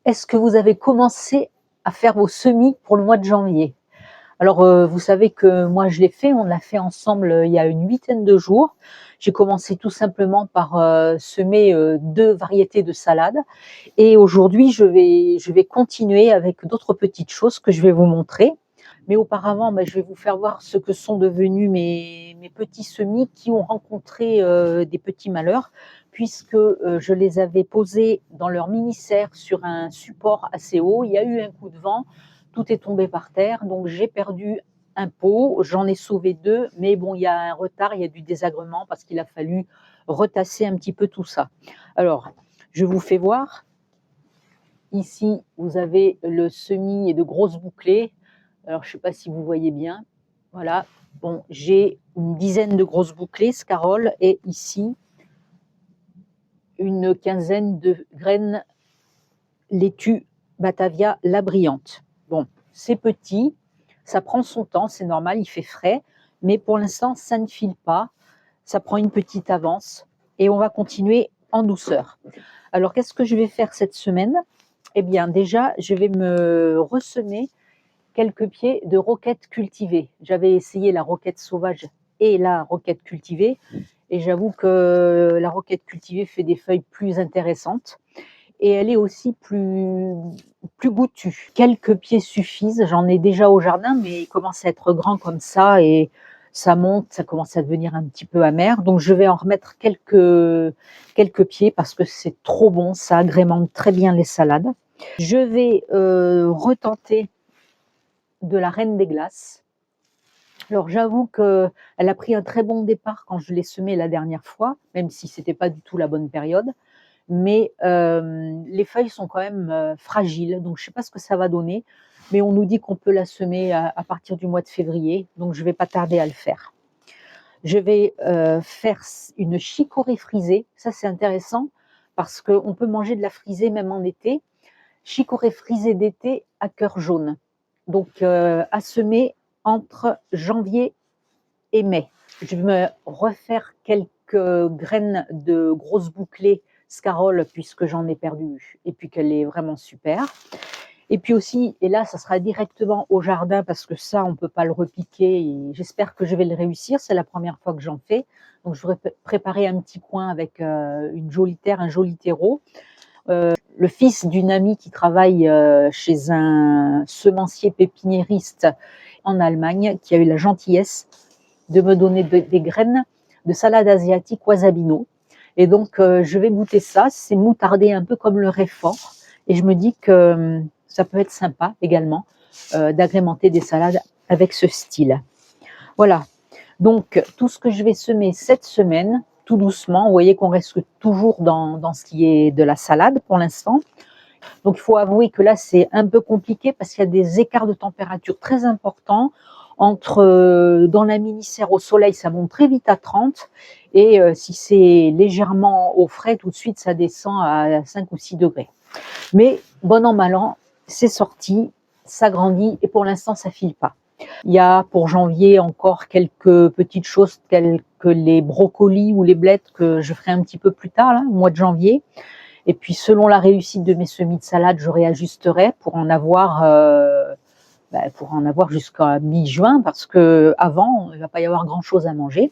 Est-ce que vous avez commencé à faire vos semis pour le mois de janvier? Alors, vous savez que moi je l'ai fait, on l'a fait ensemble il y a une huitaine de jours. J'ai commencé tout simplement par semer 2 variétés de salades et aujourd'hui je vais continuer avec d'autres petites choses que je vais vous montrer. Mais auparavant, je vais vous faire voir ce que sont devenus mes petits semis qui ont rencontré des petits malheurs, puisque je les avais posés dans leur mini-serre sur un support assez haut. Il y a eu un coup de vent, tout est tombé par terre, donc j'ai perdu un pot, j'en ai sauvé 2, mais bon, il y a un retard, il y a du désagrément parce qu'il a fallu retasser un petit peu tout ça. Alors, je vous fais voir. Ici, vous avez le semis de grosses bouclées. Alors, je ne sais pas si vous voyez bien. Voilà. Bon, j'ai une dizaine de grosses bouclées, scaroles, et ici, une quinzaine de graines laitue Batavia la brillante. Bon, c'est petit, ça prend son temps, c'est normal, il fait frais, mais pour l'instant, ça ne file pas. Ça prend une petite avance et on va continuer en douceur. Alors, qu'est-ce que je vais faire cette semaine? Eh bien, déjà, je vais me ressemer quelques pieds de roquette cultivée. J'avais essayé la roquette sauvage et la roquette cultivée, et j'avoue que la roquette cultivée fait des feuilles plus intéressantes et elle est aussi plus goûtue. Quelques pieds suffisent, j'en ai déjà au jardin, mais ils commencent à être grands comme ça et ça monte, ça commence à devenir un petit peu amer. Donc je vais en remettre quelques pieds parce que c'est trop bon, ça agrémente très bien les salades. Je vais retenter de la Reine des Glaces. Alors j'avoue qu'elle a pris un très bon départ quand je l'ai semée la dernière fois, même si ce n'était pas du tout la bonne période. Mais les feuilles sont quand même fragiles, donc je ne sais pas ce que ça va donner. Mais on nous dit qu'on peut la semer à partir du mois de février, donc je ne vais pas tarder à le faire. Je vais faire une chicorée frisée, ça c'est intéressant, parce qu'on peut manger de la frisée même en été. Chicorée frisée d'été à cœur jaune. Donc à semer entre janvier et mai. Je vais me refaire quelques graines de grosses bouclées scarole puisque j'en ai perdu et puis qu'elle est vraiment super. Et puis aussi, et là ça sera directement au jardin parce que ça on ne peut pas le repiquer et j'espère que je vais le réussir, c'est la première fois que j'en fais. Donc je voudrais préparer un petit coin avec une jolie terre, un joli terreau. Le fils d'une amie qui travaille chez un semencier pépiniériste en Allemagne, qui a eu la gentillesse de me donner des graines de salade asiatique wasabino. Et donc, je vais goûter ça. C'est moutardé un peu comme le réfort. Et je me dis que ça peut être sympa également d'agrémenter des salades avec ce style. Voilà. Donc, tout ce que je vais semer cette semaine, tout doucement, vous voyez qu'on reste toujours dans ce qui est de la salade pour l'instant. Donc, il faut avouer que là, c'est un peu compliqué parce qu'il y a des écarts de température très importants. Entre dans la mini-serre au soleil, ça monte très vite à 30 et si c'est légèrement au frais, tout de suite, ça descend à 5 ou 6 degrés. Mais bon an, mal an, c'est sorti, ça grandit et pour l'instant, ça file pas. Il y a pour janvier encore quelques petites choses telles que les brocolis ou les blettes que je ferai un petit peu plus tard, là, au mois de janvier. Et puis, selon la réussite de mes semis de salade, je réajusterai pour en avoir jusqu'à mi-juin, parce qu'avant, il ne va pas y avoir grand-chose à manger.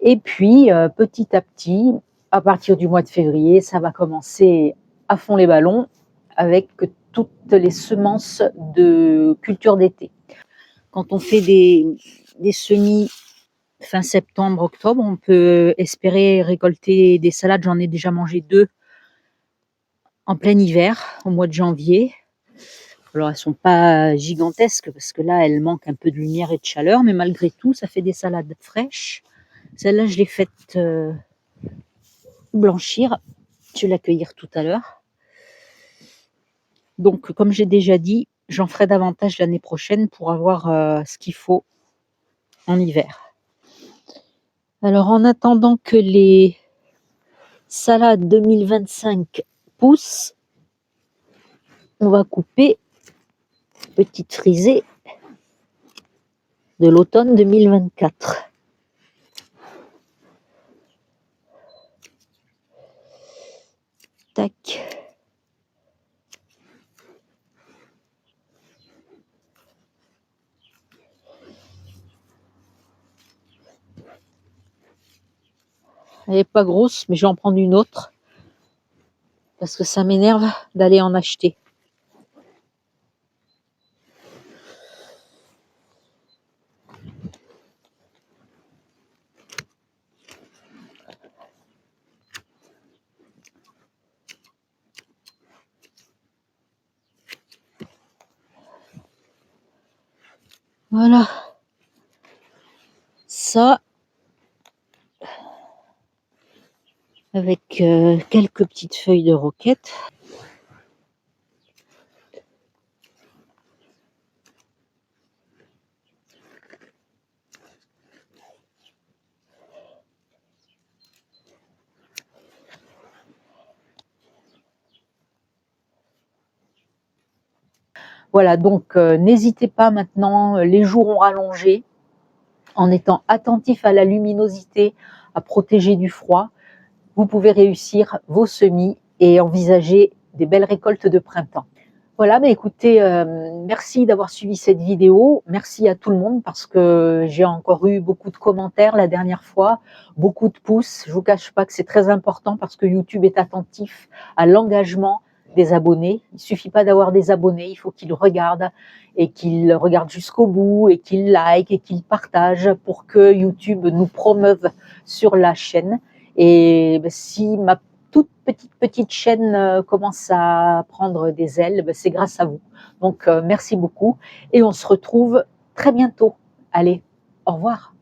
Et puis, petit à petit, à partir du mois de février, ça va commencer à fond les ballons avec toutes les semences de culture d'été. Quand on fait des semis fin septembre, octobre, on peut espérer récolter des salades. J'en ai déjà mangé 2 en plein hiver, au mois de janvier. Alors, elles ne sont pas gigantesques parce que là, elles manquent un peu de lumière et de chaleur, mais malgré tout, ça fait des salades fraîches. Celle-là, je l'ai faite blanchir. Je vais l'accueillir tout à l'heure. Donc, comme j'ai déjà dit, j'en ferai davantage l'année prochaine pour avoir ce qu'il faut en hiver. Alors, en attendant que les salades 2025 poussent, on va couper petite frisée de l'automne 2024. Tac. Elle n'est pas grosse, mais je vais en prendre une autre. Parce que ça m'énerve d'aller en acheter. Voilà. Ça, avec quelques petites feuilles de roquette. Voilà, donc n'hésitez pas maintenant, les jours ont rallongé, en étant attentif à la luminosité, à protéger du froid, vous pouvez réussir vos semis et envisager des belles récoltes de printemps. Voilà, mais écoutez, merci d'avoir suivi cette vidéo. Merci à tout le monde parce que j'ai encore eu beaucoup de commentaires la dernière fois, beaucoup de pouces. Je ne vous cache pas que c'est très important parce que YouTube est attentif à l'engagement des abonnés. Il ne suffit pas d'avoir des abonnés, il faut qu'ils regardent et qu'ils regardent jusqu'au bout et qu'ils likent et qu'ils partagent pour que YouTube nous promeuve sur la chaîne. Et si ma toute petite chaîne commence à prendre des ailes, c'est grâce à vous. Donc merci beaucoup et on se retrouve très bientôt. Allez, au revoir.